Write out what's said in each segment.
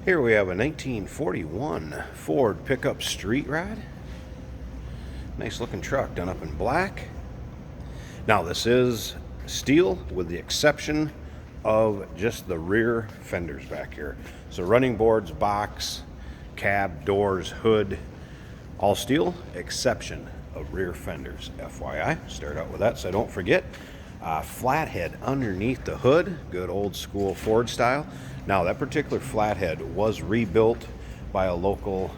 Here we have a 1941 Ford pickup street rod. Nice looking truck done up in black. Now this is steel with the exception of just the rear fenders back here. So running boards, box, cab, doors, hood, all steel, exception of rear fenders. FYI, start out with that so I don't forget. Flathead underneath the hood, good old school Ford style. Now that particular flathead was rebuilt by a local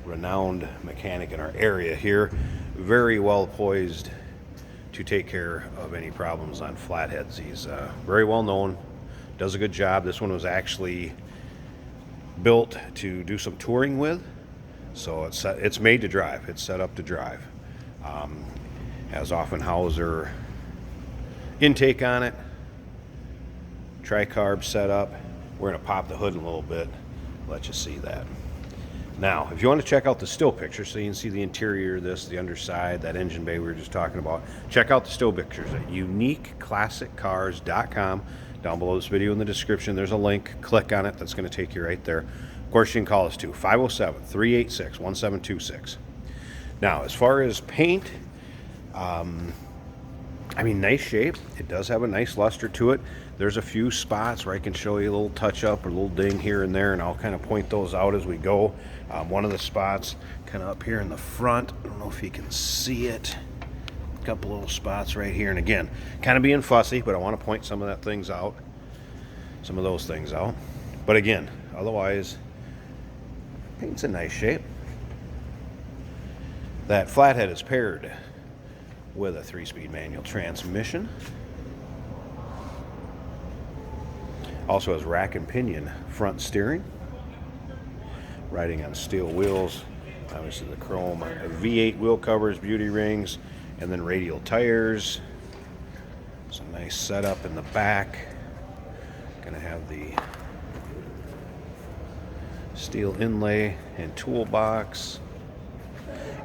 renowned mechanic in our area here, very well poised to take care of any problems on flatheads. He's very well known, does a good job. This one was actually built to do some touring with, so it's made to drive. It's set up to drive. Has Offenhauser intake on it, tri-carb setup. We're going to pop the hood in a little bit, let you see that. Now, if you want to check out the still picture so you can see the interior of this, the underside, that engine bay we were just talking about, check out the still pictures at uniqueclassiccars.com. Down below this video in the description, there's a link. Click on it. That's going to take you right there. Of course, you can call us too, 507-386-1726. Now, as far as paint, nice shape. It does have a nice luster to it. There's a few spots where I can show you a little touch up or a little ding here and there, and I'll kind of point those out as we go. One of the spots kind of up here in the front, I don't know if you can see it. A couple little spots right here, and again, kind of being fussy, but I want to point some of those things out. But again, otherwise, paint's in nice shape. That flathead is paired with a 3-speed manual transmission. Also has rack and pinion front steering. Riding on steel wheels. Obviously the chrome V8 wheel covers, beauty rings, and then radial tires. Some nice setup in the back. Gonna have the steel inlay and toolbox.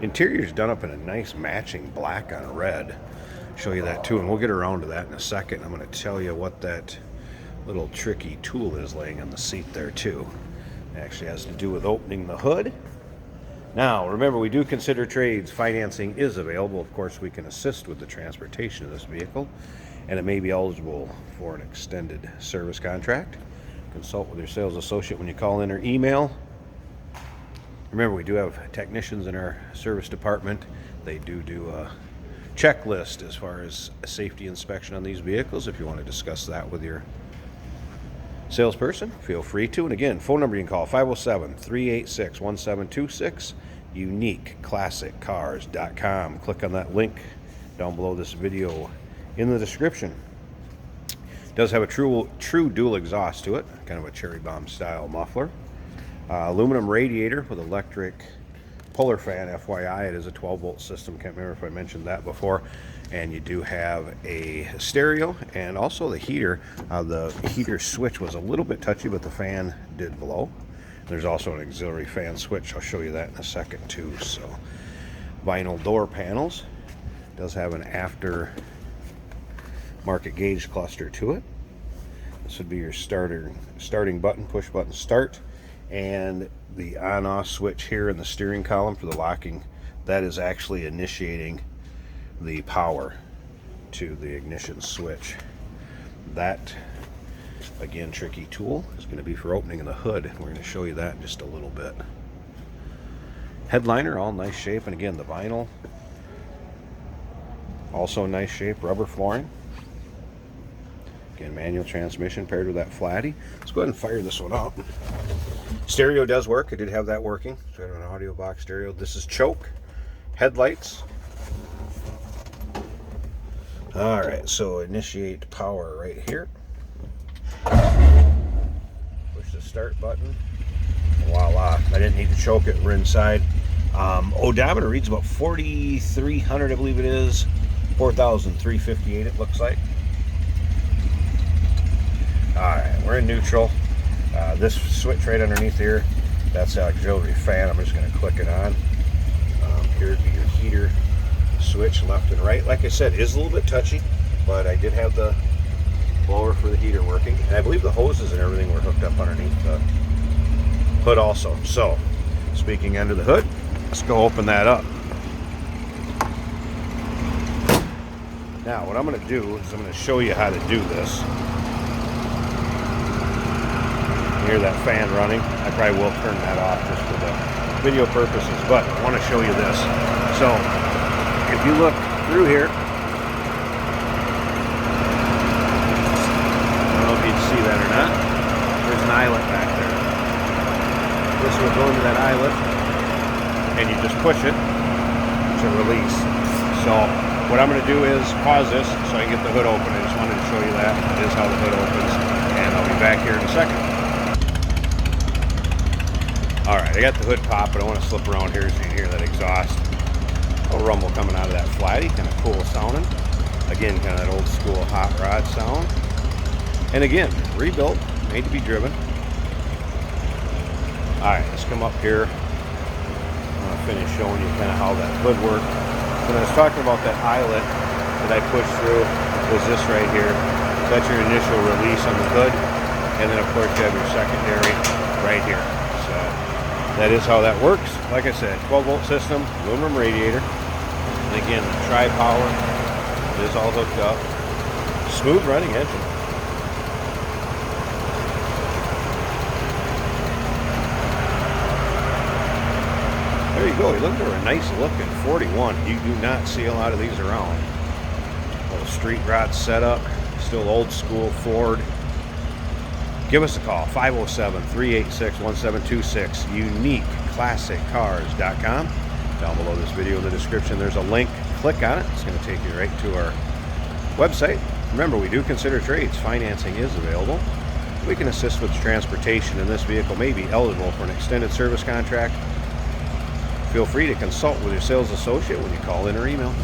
Interior is done up in a nice matching black on red. Show you that too, and we'll get around to that in a second. I'm going to tell you what that little tricky tool is laying on the seat there too. It actually has to do with opening the hood. Now, remember, we do consider trades. Financing is available. Of course, we can assist with the transportation of this vehicle, and it may be eligible for an extended service contract. Consult with your sales associate when you call in or email. Remember, we do have technicians in our service department. They do a checklist as far as a safety inspection on these vehicles. If you want to discuss that with your salesperson, feel free to. And again, phone number you can call, 507-386-1726, uniqueclassiccars.com. Click on that link down below this video in the description. It does have a true dual exhaust to it, kind of a cherry bomb style muffler. Aluminum radiator with electric puller fan. FYI, it is a 12-volt system. Can't remember if I mentioned that before. And you do have a stereo and also the heater. The heater switch was a little bit touchy, but the fan did blow. There's also an auxiliary fan switch. I'll show you that in a second too. So, vinyl door panels. Does have an after market gauge cluster to it. This would be your starting button, push button start. And the on-off switch here in the steering column for the locking, that is actually initiating the power to the ignition switch. That, again, tricky tool is going to be for opening the hood. We're going to show you that in just a little bit. Headliner, all nice shape, and again, the vinyl, also nice shape, rubber flooring. Again, manual transmission paired with that flatty. Let's go ahead and fire this one up. Stereo does work. I did have that working. So I have an audio box stereo. This is choke. Headlights. Alright, so initiate power right here. Push the start button. Voila. I didn't need to choke it. We're inside. Odometer reads about 4,300, I believe it is. 4,358 it looks like. Alright, we're in neutral. This switch right underneath here, that's the auxiliary fan. I'm just going to click it on. Here would be your heater switch left and right. Like I said, it is a little bit touchy, but I did have the blower for the heater working. And I believe the hoses and everything were hooked up underneath the hood also. So, speaking under the hood, let's go open that up. Now, what I'm going to do is I'm going to show you how to do this. You hear that fan running? I probably will turn that off just for the video purposes, but I want to show you this. So, if you look through here, I don't know if you can see that or not, there's an eyelet back there. This will go into that eyelet, and you just push it to release. So, what I'm going to do is pause this so I can get the hood open. I just wanted to show you that. That is how the hood opens, and I'll be back here in a second. Alright, I got the hood popping. I want to slip around here so you can hear that exhaust. A little rumble coming out of that flatty, kind of cool sounding. Again, kind of that old school hot rod sound. And again, rebuilt, made to be driven. Alright, let's come up here. I'm going to finish showing you kind of how that hood works. When I was talking about that eyelet that I pushed through, was this right here. That's your initial release on the hood, and then of course you have your secondary right here. So that is how that works. Like I said, 12-volt system, aluminum radiator, and again, the tri-power is all hooked up. Smooth running engine. There you go. You look for a nice looking 41. You do not see a lot of these around. Little street rod setup. Still old school Ford. Give us a call. 507-386-1726. UniqueClassicCars.com. Down below this video in the description, there's a link. Click on it. It's going to take you right to our website. Remember, we do consider trades. Financing is available. We can assist with transportation, and this vehicle may be eligible for an extended service contract. Feel free to consult with your sales associate when you call in or email.